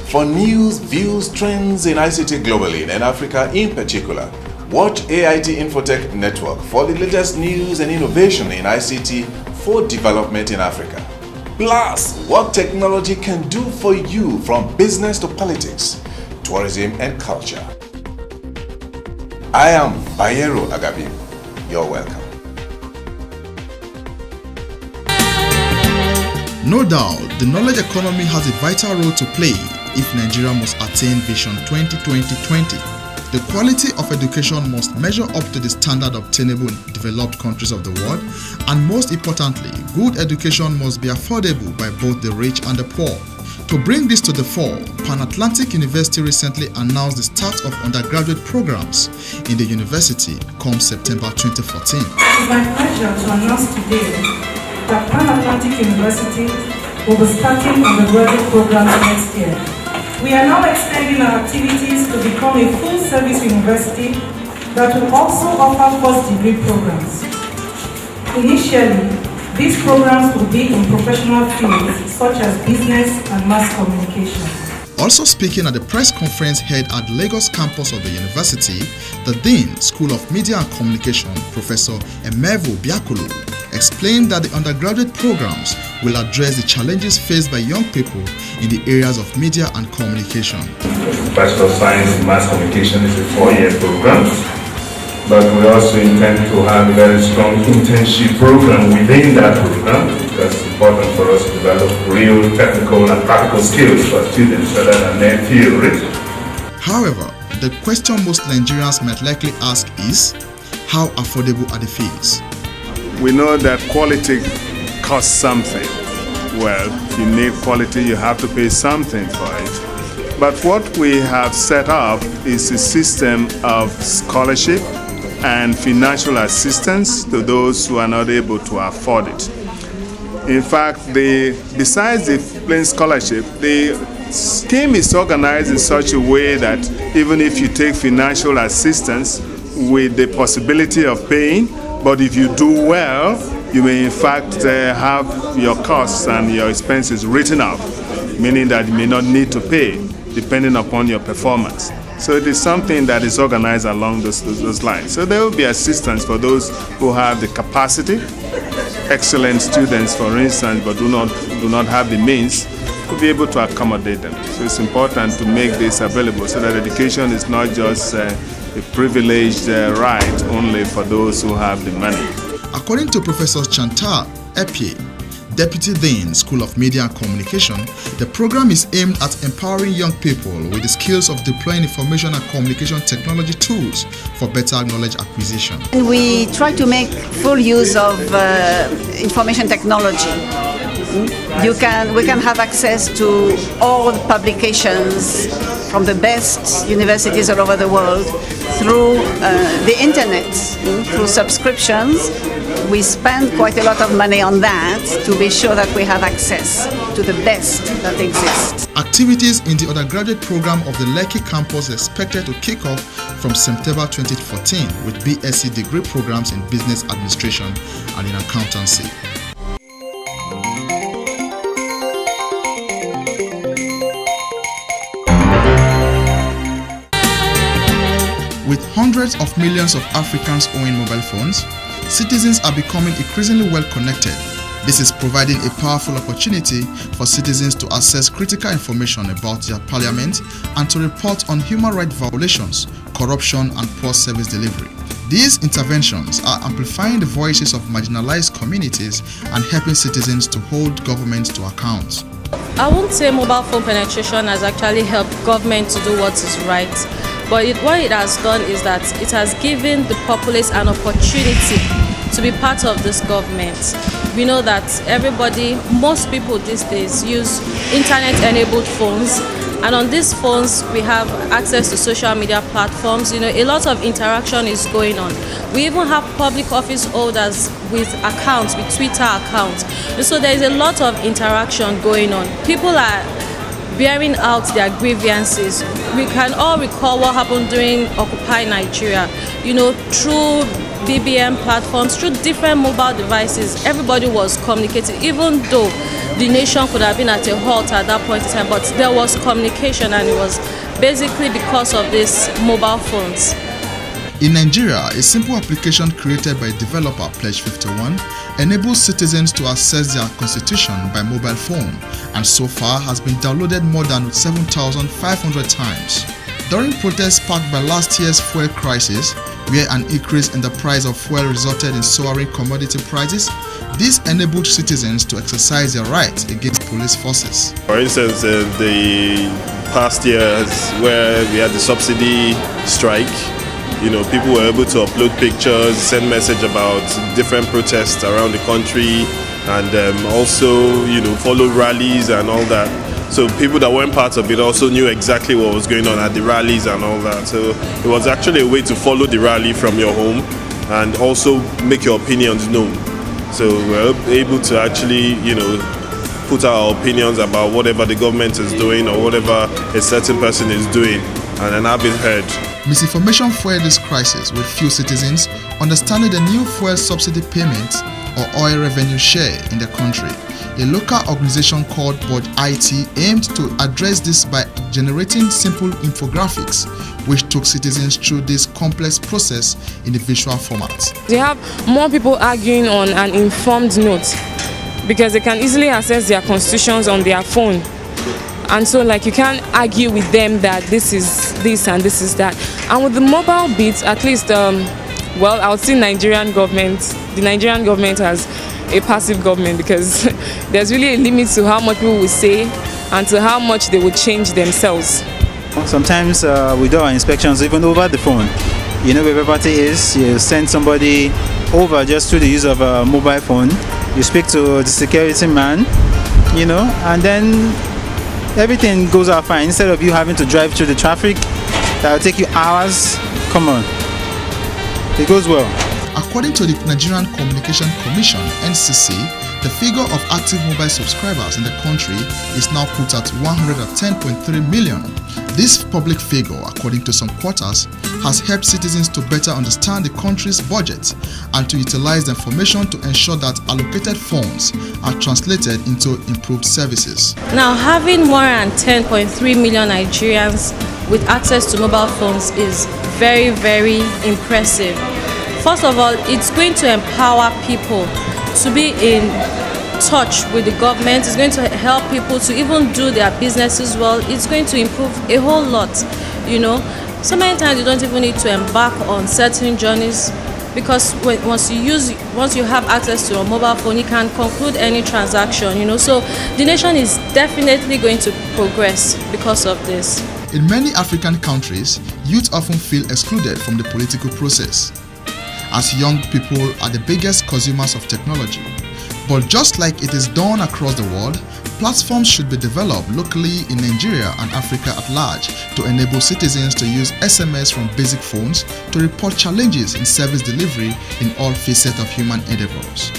For news, views, trends in ICT globally and Africa in particular, watch AIT Infotech Network for the latest news and innovation in ICT for development in Africa. Plus, what technology can do for you from business to politics, tourism and culture. I am Bayero Agabim. You're welcome. No doubt, the knowledge economy has a vital role to play if Nigeria must attain Vision 2020. The quality of education must measure up to the standard obtainable in developed countries of the world, and most importantly, good education must be affordable by both the rich and the poor. To bring this to the fore, Pan Atlantic University recently announced the start of undergraduate programs in the university come September 2014. It is my pleasure to announce today that Pan Atlantic University will be starting undergraduate programs next year. We are now extending our activities to become a full-service university that will also offer first-degree programs. Initially, these programs will be in professional fields such as business and mass communication. Also speaking at the press conference held at Lagos campus of the university, the Dean, School of Media and Communication, Professor Emevo Biakulu, explained that the undergraduate programs will address the challenges faced by young people in the areas of media and communication. Bachelor of Science in Mass Communication is a 4-year program, but we also intend to have a very strong internship program within that program. That's important for us to develop real technical and practical skills for students rather than their theory. However, the question most Nigerians might likely ask is, how affordable are the fees? We know that quality costs something. Well, if you need quality, you have to pay something for it. But what we have set up is a system of scholarship and financial assistance to those who are not able to afford it. In fact, besides the plain scholarship, the scheme is organized in such a way that even if you take financial assistance with the possibility of paying, but if you do well, you may in fact have your costs and your expenses written off, meaning that you may not need to pay depending upon your performance. So it is something that is organized along those lines. So there will be assistance for those who have the capacity. Excellent students, for instance, but do not have the means to be able to accommodate them. So it's important to make this available so that education is not just a privileged right only for those who have the money. According to Professor Chantal Epie, Deputy Dean, School of Media and Communication, the program is aimed at empowering young people with the skills of deploying information and communication technology tools for better knowledge acquisition. We try to make full use of information technology. We can have access to all publications from the best universities all over the world through the internet, through subscriptions. We spend quite a lot of money on that to be sure that we have access to the best that exists. Activities in the undergraduate program of the Lekki campus are expected to kick off from September 2014 with BSc degree programs in business administration and in accountancy. With hundreds of millions of Africans owning mobile phones, citizens are becoming increasingly well connected. This is providing a powerful opportunity for citizens to access critical information about their parliament and to report on human rights violations, corruption, and poor service delivery. These interventions are amplifying the voices of marginalized communities and helping citizens to hold governments to account. I won't say mobile phone penetration has actually helped government to do what is right. But what it has done is that it has given the populace an opportunity to be part of this government. We know that most people these days use internet-enabled phones, and on these phones we have access to social media platforms. A lot of interaction is going on. We even have public office holders with accounts, with Twitter accounts. And so there is a lot of interaction going on. People are bearing out their grievances. We can all recall what happened during Occupy Nigeria. Through BBM platforms, through different mobile devices, everybody was communicating, even though the nation could have been at a halt at that point in time, but there was communication, and it was basically because of these mobile phones. In Nigeria, a simple application created by developer Pledge 51 enables citizens to access their constitution by mobile phone, and so far has been downloaded more than 7,500 times. During protests sparked by last year's fuel crisis, where an increase in the price of fuel resulted in soaring commodity prices, this enabled citizens to exercise their rights against police forces. For instance, the past years where we had the subsidy strike, people were able to upload pictures, send message about different protests around the country, and also, follow rallies and all that. So people that weren't part of it also knew exactly what was going on at the rallies and all that. So it was actually a way to follow the rally from your home and also make your opinions known. So we're able to actually, put our opinions about whatever the government is doing or whatever a certain person is doing, and then have it heard. Misinformation fueled this crisis, with few citizens understanding the new fuel subsidy payments or oil revenue share in the country. A local organization called Board IT aimed to address this by generating simple infographics, which took citizens through this complex process in a visual format. They have more people arguing on an informed note because they can easily access their constitutions on their phone. And so you can't argue with them that this is this and this is that. And with the mobile bits, at least, I would say the Nigerian government has a passive government, because there's really a limit to how much people will say and to how much they will change themselves. Sometimes we do our inspections even over the phone. Where property is, you send somebody over just through the use of a mobile phone. You speak to the security man, and then everything goes out fine. Instead of you having to drive through the traffic, that will take you hours. Come on, it goes well. According to the Nigerian Communication Commission (NCC), the figure of active mobile subscribers in the country is now put at 110.3 million. This public figure, according to some quarters, has helped citizens to better understand the country's budget and to utilize the information to ensure that allocated funds are translated into improved services. Now, having more than 10.3 million Nigerians with access to mobile phones is very, very impressive. First of all, it's going to empower people to be in touch with the government. It's going to help people to even do their businesses well. It's going to improve a whole lot, So many times you don't even need to embark on certain journeys, because once you have access to your mobile phone, you can conclude any transaction, So the nation is definitely going to progress because of this. In many African countries, youth often feel excluded from the political process, as young people are the biggest consumers of technology. But just like it is done across the world, platforms should be developed locally in Nigeria and Africa at large to enable citizens to use SMS from basic phones to report challenges in service delivery in all facets of human endeavors.